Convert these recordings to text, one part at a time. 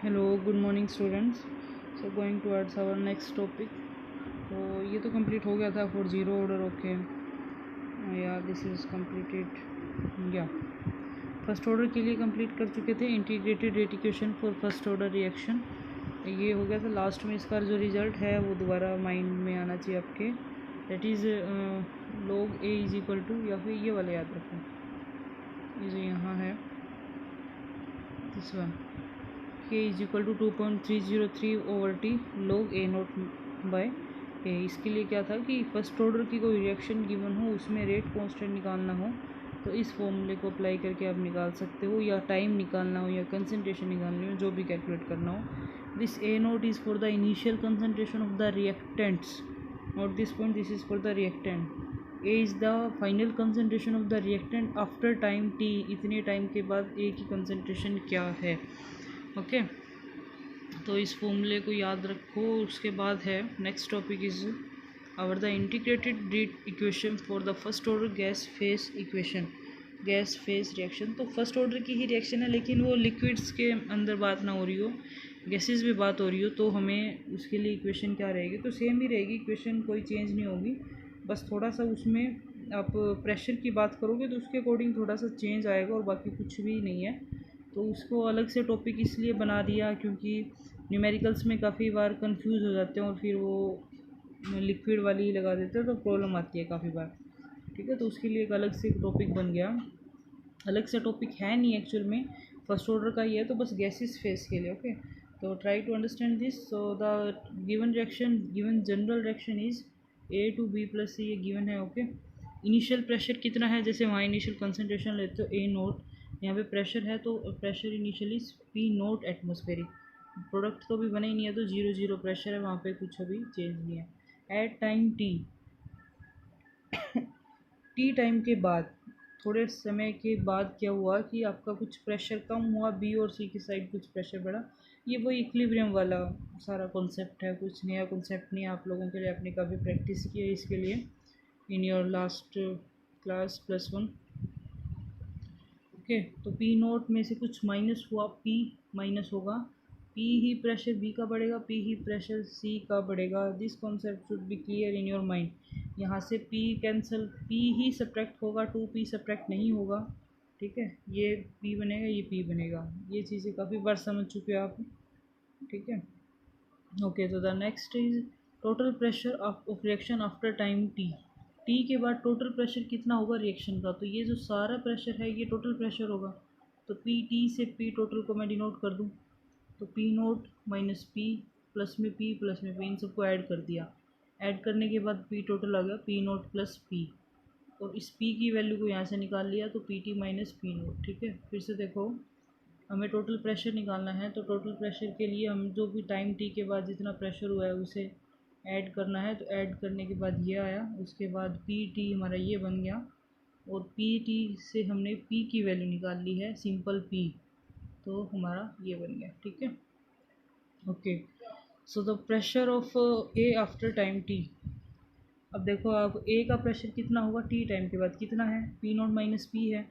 Hello good morning students. So going towards our next topic. तो ये तो complete हो गया था for zero order. Okay yeah this is completed. या फर्स्ट ऑर्डर के लिए कंप्लीट कर चुके थे integrated rate equation for first order reaction. ये हो गया था। लास्ट में इसका जो रिजल्ट है वो दोबारा माइंड में आना चाहिए आपके। That is log a is equal to, या फिर ये वाला याद रखो, ये जो यहाँ है this one, k is equal to 2.303/t log a naught by a. इसके लिए क्या था कि फर्स्ट ऑर्डर की कोई रिएक्शन गिवन हो, उसमें रेट कांस्टेंट निकालना हो तो इस फॉर्मूले को अप्लाई करके आप निकाल सकते हो, या टाइम निकालना हो या कंसंट्रेशन निकालनी हो, जो भी कैलकुलेट करना हो। This A note is for the initial concentration of the reactants. Note this point, this is for the reactant. A is the final concentration of the reactant after time T. इतने time के बाद ए की concentration क्या है। Okay तो इस फॉर्मूले को याद रखो। उसके बाद है next topic is our the integrated rate equation for the first order gas phase equation, gas phase reaction. तो फर्स्ट ऑर्डर की ही रिएक्शन है, लेकिन वो लिक्विड्स के अंदर बात ना हो रही हो, गैसेस में बात हो रही हो, तो हमें उसके लिए इक्वेशन क्या रहेगी, तो सेम ही रहेगी इक्वेशन, कोई चेंज नहीं होगी। बस थोड़ा सा उसमें आप प्रेशर की बात करोगे तो उसके अकॉर्डिंग थोड़ा सा चेंज आएगा, और बाकी कुछ भी नहीं है। तो उसको अलग से टॉपिक इसलिए बना दिया क्योंकि न्यूमेरिकल्स में काफ़ी बार कंफ्यूज हो जाते हैं और फिर वो लिक्विड वाली ही लगा देते हैं, तो प्रॉब्लम आती है काफ़ी बार। ठीक है, तो उसके लिए एक अलग से टॉपिक बन गया। अलग से टॉपिक है नहीं एक्चुअल में, फर्स्ट ऑर्डर का ही है, तो बस गैसेस फेस के लिए। ओके तो try to understand this. So the given reaction, given general reaction is A to B plus C, ये गिवन है। ओके इनिशियल प्रेशर कितना है, जैसे वहाँ इनिशियल कंसनट्रेशन लेते हो ए नोट, यहाँ पे प्रेशर है तो pressure initially P note atmospheric. Product तो अभी बना ही नहीं है, तो 0 0 प्रेशर है, वहाँ पे कुछ अभी चेंज नहीं है। At time T, T time के बाद, थोड़े समय के बाद क्या हुआ कि आपका कुछ प्रेशर कम हुआ, बी और सी की साइड कुछ प्रेशर बढ़ा। ये वही इक्विलिब्रियम वाला सारा कॉन्सेप्ट है, कुछ नया कॉन्सेप्ट नहीं है आप लोगों के लिए, आपने काफ़ी प्रैक्टिस की है इसके लिए in your last class +1। Okay तो पी नोट में से कुछ माइनस हुआ, पी माइनस होगा, पी ही प्रेशर बी का बढ़ेगा, पी ही प्रेशर सी का बढ़ेगा। This concept should be clear in your mind. यहाँ से पी कैंसिल, पी ही सब्ट्रैक्ट होगा, 2p सब्ट्रैक्ट नहीं होगा। ठीक है, ये पी बनेगा, ये पी बनेगा। ये चीज़ें काफ़ी बार समझ चुके हो आप। ठीक है ओके तो the next is total pressure of reaction after time T. T के बाद टोटल प्रेशर कितना होगा रिएक्शन का, तो ये जो सारा प्रेशर है ये टोटल प्रेशर होगा। तो पी टी से पी टोटल को मैं डिनोट कर दूँ, तो P naught minus P plus में पी प्लस में पी, इन सबको ऐड कर दिया। ऐड करने के बाद पी टोटल आ गया पी नोट प्लस पी, और इस पी की वैल्यू को यहाँ से निकाल लिया, तो P T minus P note. ठीक है, फिर से देखो, हमें टोटल प्रेशर निकालना है, तो टोटल प्रेशर के लिए हम जो भी टाइम टी के बाद जितना प्रेशर हुआ है उसे ऐड करना है। तो ऐड करने के बाद ये आया, उसके बाद पी टी हमारा ये बन गया, और पी टी से हमने पी की वैल्यू निकाल ली है, सिंपल पी, तो हमारा ये बन गया। ठीक है okay so the pressure of A after time T. अब देखो आप, ए का प्रेशर कितना होगा टी टाइम के बाद, कितना है, पी नोट माइनस पी है,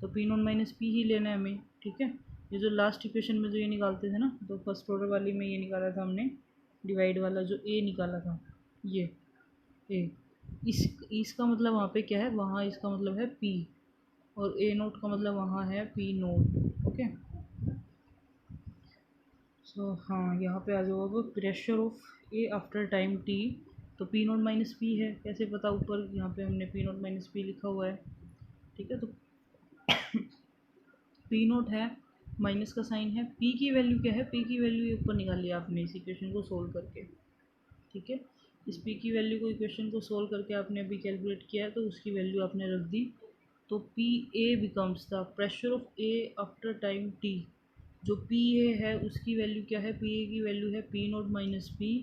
तो पी नोट माइनस पी ही लेना है हमें। ठीक है, ये जो लास्ट इक्वेशन में जो ये निकालते थे ना, तो फर्स्ट ऑर्डर वाली में ये निकाला था हमने, डिवाइड वाला जो ए निकाला था, ये ए, इसका मतलब वहाँ पे क्या है, वहाँ इसका मतलब है पी, और ए नोट का मतलब वहाँ है पी नोट। ओके सो हाँ, यहाँ पे आ जाओ अब, pressure of A after time T. तो पी नोट माइनस पी है, कैसे पता, ऊपर यहाँ पे हमने पी नोट माइनस पी लिखा हुआ है। ठीक है, तो पी नोट है, माइनस का साइन है, पी की वैल्यू क्या है, पी की वैल्यू ऊपर निकाल लिया आपने इस इक्वेशन को सोल्व करके। ठीक है, इस पी की वैल्यू को इक्वेशन को सोल्व करके आपने अभी कैलकुलेट किया है, तो उसकी वैल्यू आपने रख दी। तो P A becomes the pressure of A after time T. जो पी ए है उसकी वैल्यू क्या है, पी ए की वैल्यू है P naught minus P,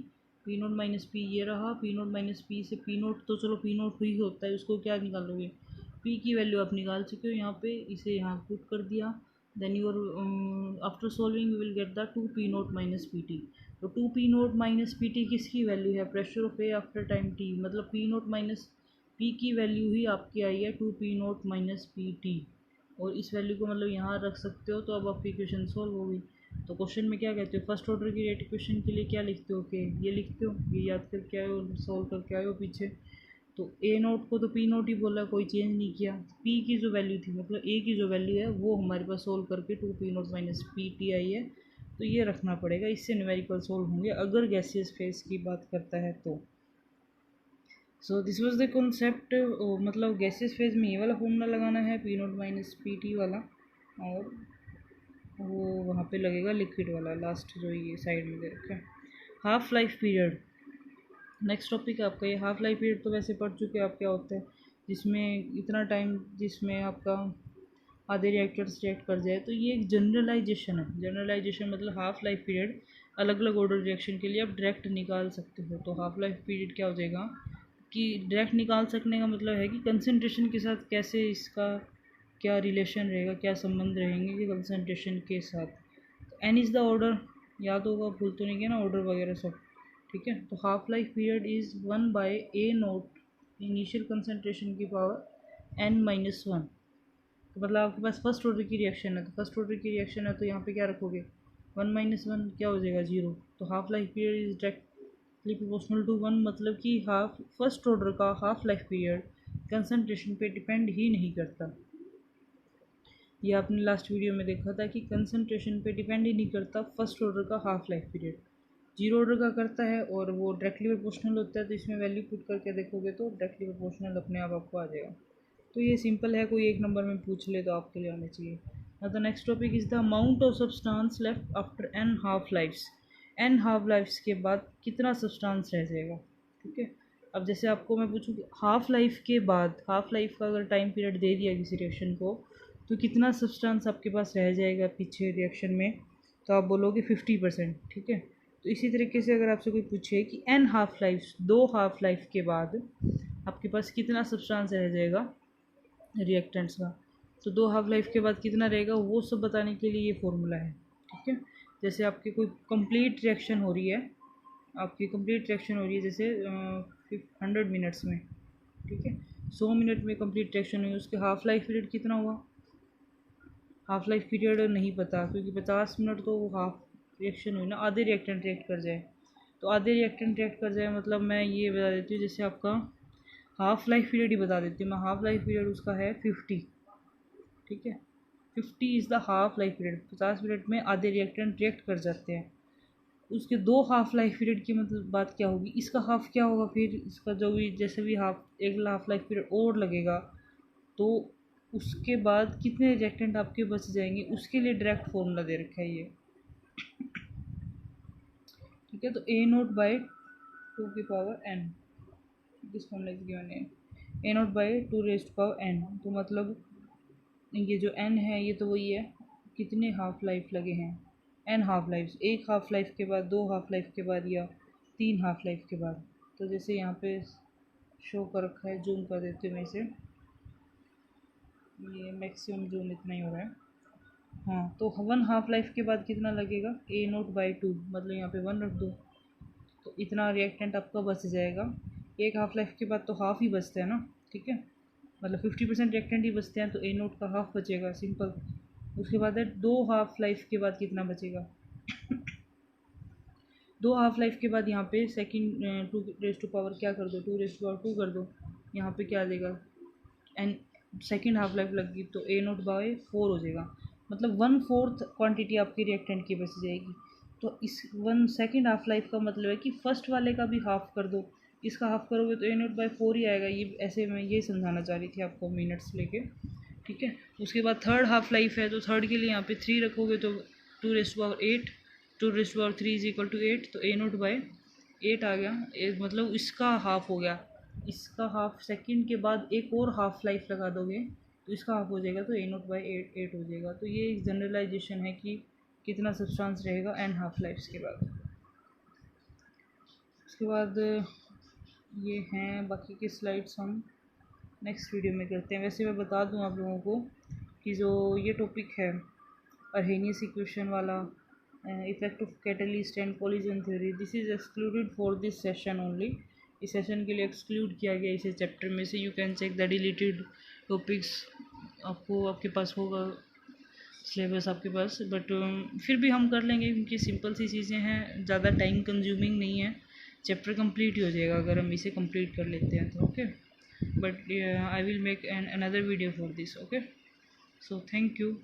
P naught minus P ये रहा, पी नोट माइनस पी से पी नोट, तो चलो पी नोट ही होता है, उसको क्या निकालोगे, पी की वैल्यू आप निकाल चुके हो यहाँ पे, इसे यहाँ पुट कर दिया। Then your after solving you will get the 2p naught minus P T. तो 2p naught minus P T किसकी वैल्यू है, pressure of A after time T, मतलब पी नोट माइनस पी की वैल्यू ही आपकी आई है 2p naught minus P T, और इस वैल्यू को मतलब यहाँ रख सकते हो, तो अब आपकी इक्वेशन सॉल्व होगी। तो क्वेश्चन में क्या कहते हो, फर्स्ट ऑर्डर की रेट इक्वेशन के लिए क्या लिखते हो कि ये लिखते हो, ये याद करके आए हो, सॉल्व करके आए हो पीछे। तो ए नोट को तो पी नोट ही बोला, कोई चेंज नहीं किया। पी की जो वैल्यू थी मतलब ए की जो वैल्यू है वो हमारे पास सोल्व करके 2p0 minus P T I है, तो ये रखना पड़ेगा, इससे न्यूमेरिकल सोल्व होंगे अगर गैसियस फेज की बात करता है तो। So this was the concept, मतलब गैसियस फेज में ये वाला फॉर्मूला लगाना है p0 माइनस पी टी वाला, और वो वहाँ पे लगेगा लिक्विड वाला लास्ट जो ये साइड में दे रखा है। Half life period next topic है आपका। ये हाफ लाइफ पीरियड तो वैसे पढ़ चुके हैं आप, क्या होता है जिसमें इतना टाइम जिसमें आपका आधे रिएक्टर्स रिएक्ट कर जाए, तो ये एक जनरलाइजेशन है। जनरलाइजेशन मतलब हाफ लाइफ पीरियड अलग अलग ऑर्डर रिएक्शन के लिए आप डायरेक्ट निकाल सकते हो। तो हाफ लाइफ पीरियड क्या हो जाएगा कि डायरेक्ट निकाल सकने का मतलब है कि कंसंट्रेशन के साथ कैसे इसका क्या रिलेशन रहेगा, क्या संबंध रहेंगे कि कंसंट्रेशन के साथ। तो एन इज़ द ऑर्डर, याद होगा, भूल तो नहीं गया ना ऑर्डर वगैरह सब, ठीक है। तो half life period is 1/a0 initial concentration की पावर n-1। तो मतलब आपके पास फर्स्ट ऑर्डर की रिएक्शन है, तो फर्स्ट ऑर्डर की रिएक्शन है तो यहाँ पे क्या रखोगे, 1-1 क्या हो जाएगा, 0। तो half life period is directly proportional to 1, मतलब कि हाफ फर्स्ट ऑर्डर का हाफ लाइफ पीरियड कंसंट्रेशन पे डिपेंड ही नहीं करता। ये आपने लास्ट वीडियो में देखा था कि कंसंट्रेशन पे डिपेंड ही नहीं करता फर्स्ट ऑर्डर का हाफ लाइफ पीरियड, 0 ऑर्डर का करता है, और वो डायरेक्टली प्रोपोर्शनल होता है। तो इसमें वैल्यू पुट करके देखोगे तो डायरेक्टली प्रोपोर्शनल अपने आप आपको आ जाएगा। तो ये सिंपल है, कोई एक नंबर में पूछ ले तो आपके लिए आना चाहिए। The next topic is the amount of substance left after n half lives. N half lives के बाद कितना सब्सटेंस रह जाएगा, ठीक है। अब जैसे आपको मैं पूछूँ कि हाफ लाइफ के बाद, हाफ लाइफ का अगर टाइम पीरियड दे दिया किसी रिएक्शन को, तो कितना सब्सटेंस आपके पास रह जाएगा पीछे रिएक्शन में, तो आप बोलोगे 50%, ठीक है। तो इसी तरीके से अगर आपसे कोई पूछे कि n half lives, 2 half life के बाद आपके पास कितना सब्सटेंस रह जाएगा रिएक्टेंट्स का, तो 2 हाफ लाइफ के बाद कितना रहेगा, वो सब बताने के लिए ये फॉर्मूला है, ठीक है। जैसे आपकी कोई कंप्लीट रिएक्शन हो रही है, आपकी कंप्लीट रिएक्शन हो रही है जैसे 100 मिनट्स में, ठीक है, 100 मिनट में कंप्लीट रिएक्शन हुई, उसके हाफ लाइफ पीरियड कितना हुआ, हाफ लाइफ पीरियड नहीं पता, क्योंकि 50 मिनट तो वो हाफ रिएक्शन हुई ना, आधे रिएक्टेंट रिएक्ट कर जाए। तो आधे रिएक्टेंट रिएक्ट कर जाए मतलब मैं ये बता देती हूँ, जैसे आपका हाफ लाइफ पीरियड ही बता देती हूँ मैं, हाफ लाइफ पीरियड उसका है 50, ठीक है। 50 is the half life period, 50 minute में आधे रिएक्टेंट रिएक्ट कर जाते हैं। उसके 2 हाफ लाइफ पीरियड की मतलब बात क्या होगी, इसका हाफ क्या होगा, फिर इसका जो भी जैसे भी हाफ एक हाफ लाइफ पीरियड और लगेगा, तो उसके बाद कितने रिएक्टेंट आपके बच जाएंगे, उसके लिए डायरेक्ट फॉर्मूला दे रखा है ये, ठीक है। तो a0/2n, this formula is given है a0/2n, तो मतलब ये जो n है ये तो वही है, कितने हाफ लाइफ लगे हैं, n हाफ लाइफ, एक हाफ लाइफ के बाद, 2 हाफ लाइफ के बाद, या 3 हाफ लाइफ के बाद। तो जैसे यहाँ पे शो कर रखा है, जूम कर देते हैं मैं इसे, ये मैक्सिमम जूम इतना ही हो रहा है, हाँ। तो 1 हाफ लाइफ के बाद कितना लगेगा, a0/2, मतलब यहाँ पे 1 रख दो, तो इतना रिएक्टेंट आपका बच जाएगा। एक हाफ लाइफ के बाद तो हाफ ही बचता है ना, ठीक है, मतलब 50% रिएक्टेंट ही बचते हैं, तो a0 का हाफ बचेगा, सिंपल। उसके बाद है 2 हाफ लाइफ के बाद कितना बचेगा 2 हाफ लाइफ के बाद यहाँ पे सेकंड 2 क्या कर दो, 2 कर दो, यहाँ पे क्या आ जाएगा, एंड सेकंड हाफ लाइफ लगी तो a0/4 हो जाएगा, मतलब 1/4 क्वांटिटी आपकी रिएक्टेंट की बच जाएगी। तो इस 1 सेकंड हाफ लाइफ का मतलब है कि फर्स्ट वाले का भी हाफ कर दो, इसका हाफ करोगे तो a0/4 ही आएगा। ये ऐसे मैं ये समझाना चाह रही थी आपको मिनट्स लेके, ठीक है। उसके बाद थर्ड हाफ लाइफ है, तो थर्ड के लिए यहाँ पे 3 रखोगे तो 2^8, 2^3 इज इक्वल टू 8, तो a0/8 आ गया, मतलब इसका हाफ हो गया। इसका हाफ सेकंड के बाद एक और हाफ लाइफ लगा दोगे तो इसका हाफ हो जाएगा, तो a0/8 हो जाएगा। तो ये एक जनरलाइजेशन है कि कितना सब्सटेंस रहेगा n हाफ लाइफ्स के बाद। उसके बाद ये हैं बाकी के स्लाइड्स, हम नेक्स्ट वीडियो में करते हैं। वैसे मैं बता दूं आप लोगों को कि जो ये टॉपिक है अर्हेनियस इक्वेशन वाला, effect of catalyst and collision theory, this is excluded for this session only. इस सेशन के लिए एक्सक्लूड किया गया इसे चैप्टर में से। You can check the deleted topics, आपको आपके पास होगा सिलेबस आपके पास, बट फिर भी हम कर लेंगे क्योंकि सिंपल सी चीज़ें हैं, ज़्यादा टाइम कंज्यूमिंग नहीं है, चैप्टर कंप्लीट ही हो जाएगा अगर हम इसे कंप्लीट कर लेते हैं तो। Okay, but I will make an another video for this. Okay, so thank you.